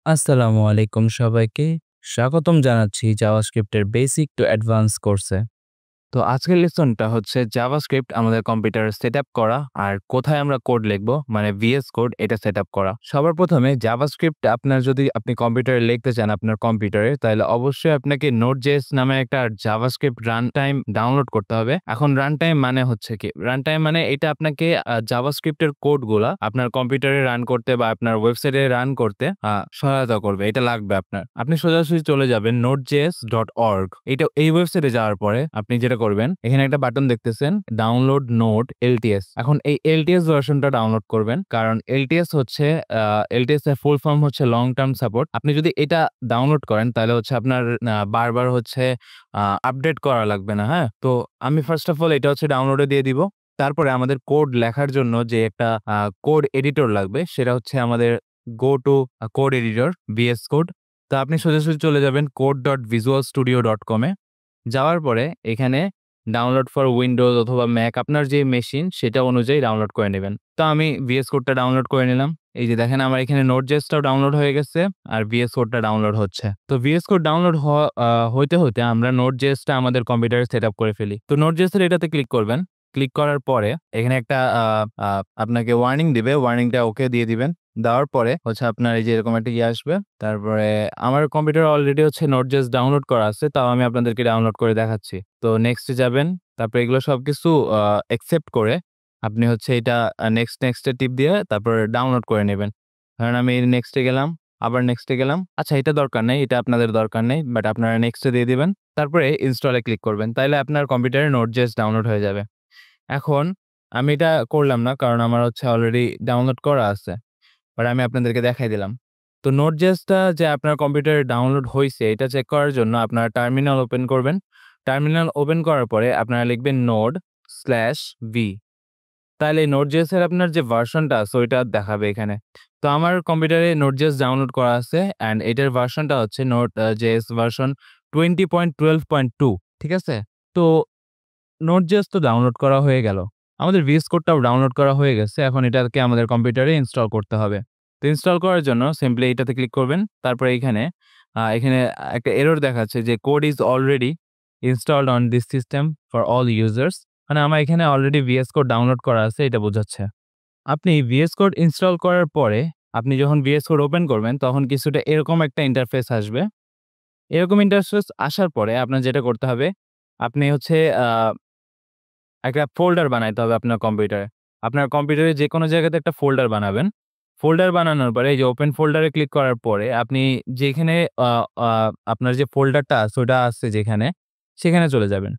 আসসালামু আলাইকুম সবাইকে। স্বাগতম জানাচ্ছি জাভাস্ক্রিপ্টের বেসিক টু অ্যাডভান্স কোর্সে। তো আজকের লেসনটা হচ্ছে জাভাস্ক্রিপ্ট আমাদের কম্পিউটারে সেটআপ করা আর কোথায় আমরা কোড লিখবো মানে VS কোড এটা সেটআপ করা। সবার প্রথমে জাভাস্ক্রিপ্ট যদি আপনি কম্পিউটারে লিখতে চান আপনার কম্পিউটারে তাহলে অবশ্যই আপনাকে Node.js নামে একটা জাভাস্ক্রিপ্ট রান টাইম ডাউনলোড করতে হবে। এখন রান টাইম মানে হচ্ছে কি? রান টাইম মানে এটা আপনাকে জাভাস্ক্রিপ্টের কোডগুলা আপনার কম্পিউটারে রান করতে বা আপনার ওয়েবসাইটে রান করতে সহায়তা করবে। এটা লাগবে আপনার। আপনি সোজাসুজি চলে যাবেন nodejs.org। এই ওয়েবসাইটে যাওয়ার পরে আপনি যেটা করবেন এখানে একটা বাটন দেখতেছেন ডাউনলোড নোড LTS। এখন এই LTS ভার্সনটা ডাউনলোড করবেন কারণ LTS হচ্ছে LTS এর ফুল ফর্ম হচ্ছে লং টার্ম সাপোর্ট। আপনি যদি এটা ডাউনলোড করেন তাহলে হচ্ছে আপনার বারবার হচ্ছে আপডেট করা লাগবে না। হ্যাঁ, তো আমি ফার্স্ট অফ অল এটা হচ্ছে ডাউনলোডে দিয়ে দিব। তারপরে আমাদের কোড লেখার জন্য যে একটা কোড এডিটর লাগবে সেটা হচ্ছে আমাদের go to code editor VS code. তো আপনি সোজাসুজি চলে যাবেন code.visualstudio.com এ। যাওয়ার পরে এখানে ডাউনলোড ফর উইন্ডোজ অথবা ম্যাক আপনার যে মেশিন সেটা অনুযায়ী ডাউনলোড করে নেবেন। তো আমি VS কোডটা ডাউনলোড করে নিলাম। এই যে দেখেন আমার এখানে Node.js টাও ডাউনলোড হয়ে গেছে আর VS কোডটা ডাউনলোড হচ্ছে। তো VS কোড ডাউনলোড হইতে আমরা Node.js টা আমাদের কম্পিউটারে সেটআপ করে ফেলি। তো Node.js এর এটাতে ক্লিক করবেন। ক্লিক করার পরে এখানে একটা আপনাকে ওয়ার্নিং দিবে। ওয়ার্নিংটা ওকে দিয়ে দিবেন। দেওয়ার পরে হচ্ছে আপনার এই যে এরকম একটা আসবে। তারপরে আমার কম্পিউটারে অলরেডি হচ্ছে Node.js ডাউনলোড করা আছে। তাও আমি আপনাদেরকে ডাউনলোড করে দেখাচ্ছি। তো নেক্সট এ যাবেন। তারপরে এগুলো সবকিছু অ্যাকসেপ্ট করে আপনি হচ্ছে এটা নেক্সট এ টিপ দিয়ে তারপরে ডাউনলোড করে নেবেন। ধরেন আমি নেক্সট এ গেলাম, আবার নেক্সট এ গেলাম। আচ্ছা এটা দরকার নেই, এটা আপনাদের দরকার নেই। বাট আপনারা নেক্সট এ দিয়ে দিবেন। তারপরে ইনস্টল এ ক্লিক করবেন। তাইলে আপনার কম্পিউটারে Node.js ডাউনলোড হয়ে যাবে। এখন আমি এটা করলাম না কারণ আমার হচ্ছে অলরেডি ডাউনলোড করা আছে। বাট আমি আপনাদেরকে দেখাই দিলাম। তো Node.js টা যে আপনার কম্পিউটারে ডাউনলোড হইছে এটা চেক করার জন্য আপনারা টার্মিনাল ওপেন করবেন। টার্মিনাল ওপেন করার পরে আপনারা লিখবেন node/v। তাহলে Node.js এর আপনার যে ভার্সনটা আছে ওইটা দেখাবে এখানে। তো আমার কম্পিউটারে Node.js ডাউনলোড করা আছে অ্যান্ড এটার ভার্সনটা হচ্ছে Node.js ভার্সন 20.12.2 ঠিক আছে? তো Node.js তো ডাউনলোড করা হয়ে গেল। আমাদের VS কোডটাও ডাউনলোড করা হয়ে গেছে। এখন এটাকে আমাদের কম্পিউটারে ইনস্টল করতে হবে। তো ইনস্টল করার জন্য সিম্পলি এটাতে ক্লিক করবেন। তারপরে এখানে একটা এরর দেখাচ্ছে যে code is already installed on this system for all users. মানে আমার এখানে অলরেডি VS কোড ডাউনলোড করা আছে এটা বোঝাচ্ছে। আপনি VS কোড ইনস্টল করার পরে আপনি যখন VS কোড ওপেন করবেন তখন কিছুটা এরকম একটা ইন্টারফেস আসবে। এরকম ইন্টারফেস আসার পরে আপনার যেটা করতে হবে আপনি হচ্ছে আ একটা ফোল্ডার বানাইতে হবে আপনার কম্পিউটারে। আপনার কম্পিউটারে যেকোনো জায়গাতে একটা ফোল্ডার বানাবেন। ফোল্ডার বানানোর পরে এই যে ওপেন ফোল্ডারে ক্লিক করার পরে আপনি যেখানে আ আ আপনার যে ফোল্ডারটা আছে ওটা আছে যেখানে, সেখানে চলে যাবেন।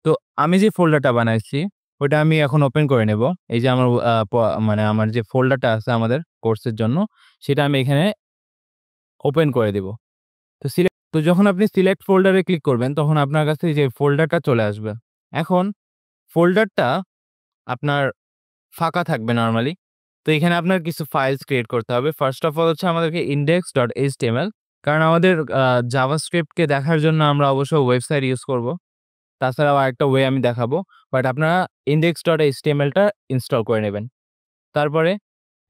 তো আমি যে ফোল্ডারটা বানাইছি ওটা আমি এখন ওপেন করে নেব। এই যে আমার আ প মানে আমার যে ফোল্ডারটা আছে আমাদের কোর্সের জন্য সেটা আমি এখানে ওপেন করে দিব। তো যখন আপনি সিলেক্ট ফোল্ডারে ক্লিক করবেন তখন আপনার কাছে এই যে ফোল্ডারটা চলে আসবে। এখন ফোল্ডারটা আপনার ফাঁকা থাকবে নরমালি। তো এখানে আপনার কিছু ফাইলস ক্রিয়েট করতে হবে। ফার্স্ট অফ অল হচ্ছে আমাদেরকে index.html কারণ আমাদের জাভাস্ক্রিপ্টকে দেখার জন্য আমরা অবশ্যই ওয়েবসাইট ইউজ করব। তাছাড়াও আরেকটা ওয়ে আমি দেখাবো। বাট আপনারা index.html টা ইনস্টল করে নেবেন। তারপরে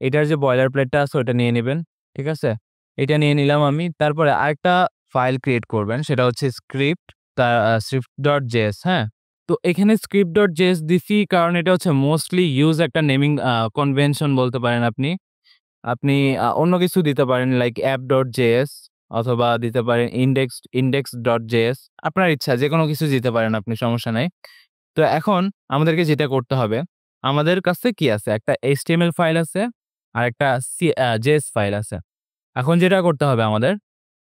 এটার যে বয়লার প্লেটটা আছে ওটা নিয়ে নিবেন। ঠিক আছে? এটা নিয়ে নিলাম আমি। তারপরে আরেকটা ফাইল ক্রিয়েট করবেন সেটা হচ্ছে script.js হ্যাঁ? তো এখানে script.js দিছি কারণ এটা হচ্ছে মোস্টলি ইউজ একটা নেমিং কনভেনশন বলতে পারেন আপনি। আপনি অন্য কিছু দিতে পারেন লাইক app.js অথবা দিতে পারেন index.js আপনার ইচ্ছা যেকোনো কিছু দিতে পারেন আপনি সমস্যা নাই। তো এখন আমাদেরকে যেটা করতে হবে, আমাদের কাছে কি আছে? একটা HTML ফাইল আছে আর একটা JS ফাইল আছে। এখন যেটা করতে হবে আমাদের,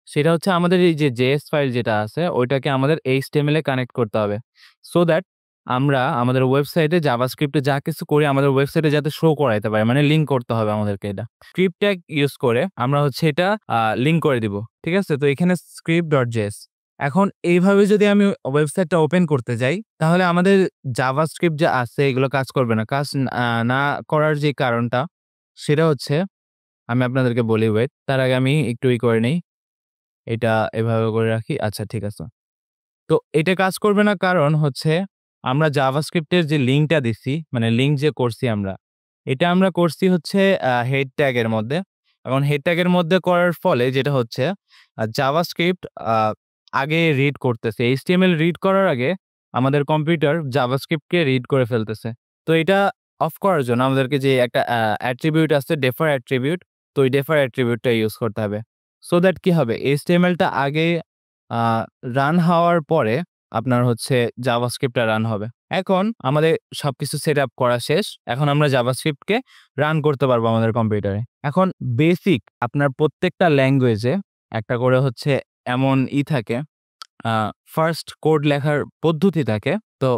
সেটা হচ্ছে আমাদের এই যে JS ফাইল যেটা আছে, ওইটাকে আমাদের HTML এ কানেক্ট করতে হবে। সো দ্যাট আমরা আমাদের ওয়েবসাইটে জাভাস্ক্রিপ্টে যা কিছু করি আমাদের ওয়েবসাইটে যাতে শো করাইতে পারে। মানে লিঙ্ক করতে হবে আমাদেরকে এটা। স্ক্রিপ্ট ট্যাগ ইউজ করে আমরা হচ্ছে এটা লিঙ্ক করে দিব। ঠিক আছে? তো এখানে script.js এখন এইভাবে যদি আমি ওয়েবসাইটটা ওপেন করতে যাই, তাহলে আমাদের জাভাস্ক্রিপ্ট যে আছে এগুলো কাজ করবে না। কাজ না করার যে কারণটা, সেটা হচ্ছে আমি আপনাদেরকে বলি ওয়েট। তার আগে আমি একটু করে নেই। এটা এভাবে করে রাখি। আচ্ছা ঠিক আছে। তো এটা কাজ করবে না কারণ হচ্ছে আমরা জাভাস্ক্রিপ্টের যে লিঙ্কটা দিছি, মানে লিঙ্ক যে করছি আমরা, এটা আমরা করছি হচ্ছে হেড ট্যাগ এর মধ্যে। এখন হেড ট্যাগের মধ্যে করার ফলে যেটা হচ্ছে জাভাস্ক্রিপ্ট আগে রিড করতেছে। HTML রিড করার আগে আমাদের কম্পিউটার জাভাস্ক্রিপ্টকে রিড করে ফেলতেছে। তো এটা অফ করার জন্য আমাদেরকে যে একটা অ্যাট্রিবিউট আছে ডেফার অ্যাট্রিবিউট, তো ওই ডেফার অ্যাট্রিবিউটটা ইউজ করতে হবে। সো দ্যাট কি হবে HTML-টা আগে রান হওয়ার পরে আপনার হচ্ছে জাভাস্ক্রিপ্টটা রান হবে। এখন আমাদের সবকিছু সেটআপ করা শেষ। এখন আমরা জাভাস্ক্রিপ্টকে রান করতে পারবো আমাদের কম্পিউটারে। এখন বেসিক আপনার প্রত্যেকটা ল্যাঙ্গুয়েজে একটা করে হচ্ছে এমন থাকে ফার্স্ট কোড লেখার পদ্ধতি থাকে। তো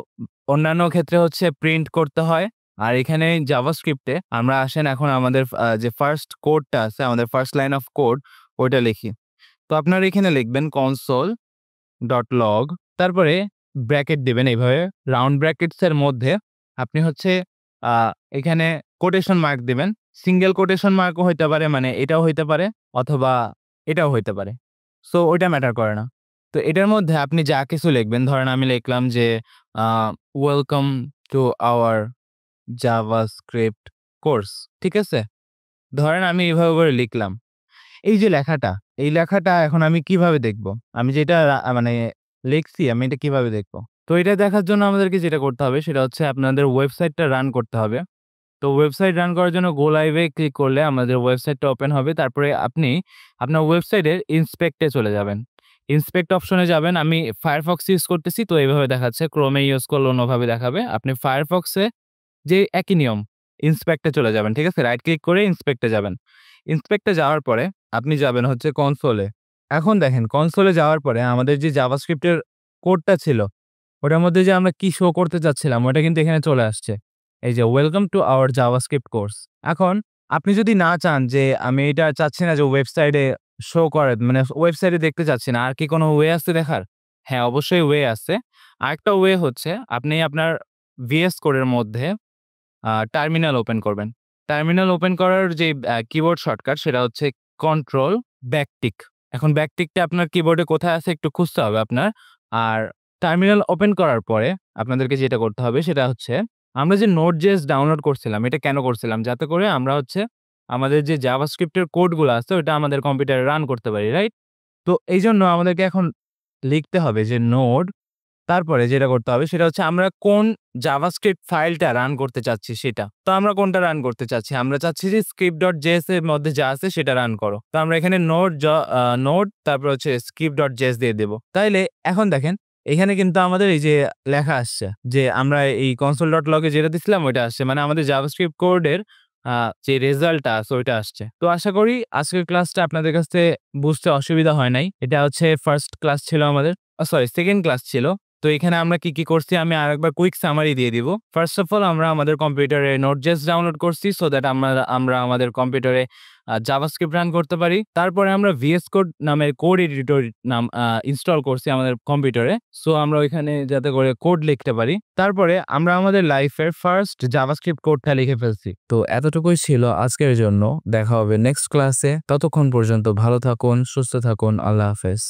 অন্যান্য ক্ষেত্রে হচ্ছে প্রিন্ট করতে হয়। আর এখানে জাভাস্ক্রিপ্টে আমরা আসেন এখন আমাদের যে ফার্স্ট কোডটা আছে, আমাদের ফার্স্ট লাইন অফ কোড ওইটা লিখি। তো আপনারা এখানে লিখবেন console.log, তারপরে ব্র্যাকেট দিবেন এইভাবে রাউন্ড ব্র্যাকেটস এর মধ্যে আপনি হচ্ছে এখানে কোটেশন মার্ক দিবেন। সিঙ্গেল কোটেশন মার্কও হইতে পারে, মানে এটাও হইতে পারে অথবা এটাও হইতে পারে। সো ওইটা ম্যাটার করে না। তো এটার মধ্যে আপনি যা কিছু লিখবেন, ধরেন আমি লিখলাম যে welcome to our JavaScript course, ঠিক আছে? ধরেন আমি এভাবে করে লিখলাম। এই যে লেখাটা, এই লেখাটা এখন আমি কিভাবে দেখব? আমি যেটা মানে লিখছি আমি এটা কিভাবে দেখব? তো এটা দেখার জন্য আমাদেরকে যেটা করতে হবে সেটা হচ্ছে আপনাদের ওয়েবসাইটটা রান করতে হবে। তো ওয়েবসাইট রান করার জন্য গো লাইভে ক্লিক করলে আমাদের ওয়েবসাইটটা ওপেন হবে। তারপরে আপনি আপনার ওয়েবসাইটের ইন্সপেক্টে চলে যাবেন। ইন্সপেক্ট অপশনে যাবেন। আমি Firefox ইউজ করতেছি, তো এভাবে দেখাচ্ছে। Chrome এ ইউজ করলে অন্যভাবে দেখাবে। আপনি Firefox এ যে একই নিয়ম ইন্সপেক্টে চলে যাবেন, ঠিক আছে? রাইট ক্লিক করে ইন্সপেক্টে যাবেন। ইন্সপেক্টে যাওয়ার পরে আপনি যাবেন হচ্ছে কনসোলে। এখন দেখেন কনসোলে যাওয়ার পরে আমাদের যে জাভাস্ক্রিপ্টের কোডটা ছিল, ওটার মধ্যে যে আমরা কি শো করতে চাচ্ছিলাম ওটা কিন্তু এখানে চলে আসছে। এই যে welcome to our JavaScript course. এখন আপনি যদি না চান যে আমি এটা চাচ্ছি না যে ওয়েবসাইটে শো করে, মানে ওয়েবসাইটে দেখতে চাচ্ছি না, আর কি কোনো ওয়ে আছে দেখার? হ্যাঁ, অবশ্যই ওয়ে আছে। আরেকটা ওয়ে হচ্ছে আপনি আপনার VS কোডের মধ্যে টার্মিনাল ওপেন করবেন। টার্মিনাল ওপেন করার যে কিবোর্ড শর্টকাট সেটা হচ্ছে কন্ট্রোল ব্যাকটিক। এখন ব্যাকটিকটা আপনার কিবোর্ডে কোথায় আছে একটু খুঁজতে হবে আপনার। আর টার্মিনাল ওপেন করার পরে আপনাদেরকে যেটা করতে হবে সেটা হচ্ছে আমরা যে Node.js ডাউনলোড করছিলাম, এটা কেন করছিলাম? যাতে করে আমরা হচ্ছে আমাদের যে জাভাস্ক্রিপ্টের কোডগুলো আছে ওটা আমাদের কম্পিউটারে রান করতে পারি, রাইট? তো এইজন্য আমাদেরকে এখন লিখতে হবে যে নোড, তারপরে যেটা করতে হবে সেটা হচ্ছে আমরা কোন জাভাস্ক্রিপ্ট ফাইলটা রান করতে চাচ্ছি সেটা। তো আমরা কোনটা রান করতে চাচ্ছি? আমরা চাচ্ছি যে script.js এর মধ্যে যা আছে সেটা রান করো। তো আমরা এখানে নোড তারপর হচ্ছে script.js দিয়ে দেব। তাইলে এখন দেখেন এখানে কিন্তু আমাদের এই যে লেখা আসছে যে আমরা এই console.log এ যেটা দিছিলাম ওইটা আসছে। মানে আমাদের জাভাস্ক্রিপ্ট কোডের যে রেজাল্টটা আছে ওইটা আসছে। তো আশা করি আজকের ক্লাসটা আপনাদের কাছে বুঝতে অসুবিধা হয় নাই। এটা হচ্ছে ফার্স্ট ক্লাস ছিল আমাদের। সরি, সেকেন্ড ক্লাস ছিল। তো এখানে আমরা কি করছি আমি আরেকবার কুইক সামারি দিয়ে দিব। ফার্স্ট অফ অল আমরা আমাদের কম্পিউটারে Node.js ডাউনলোড করছি সো দ্যাট আমরা আমাদের কম্পিউটারে জাভাস্ক্রিপ্ট রান করতে পারি। তারপরে আমরা VS Code নামের কোড এডিটর ইনস্টল করছি আমাদের কম্পিউটারে। সো আমরা ওইখানে যাতে করে কোড লিখতে পারি। তারপরে আমরা আমাদের লাইফের ফার্স্ট জাভাস্ক্রিপ্ট কোডটা লিখে ফেলছি। তো এতটুকুই ছিল আজকের জন্য। দেখা হবে নেক্সট ক্লাসে। ততক্ষণ পর্যন্ত ভালো থাকুন, সুস্থ থাকুন। আল্লাহ হাফেজ।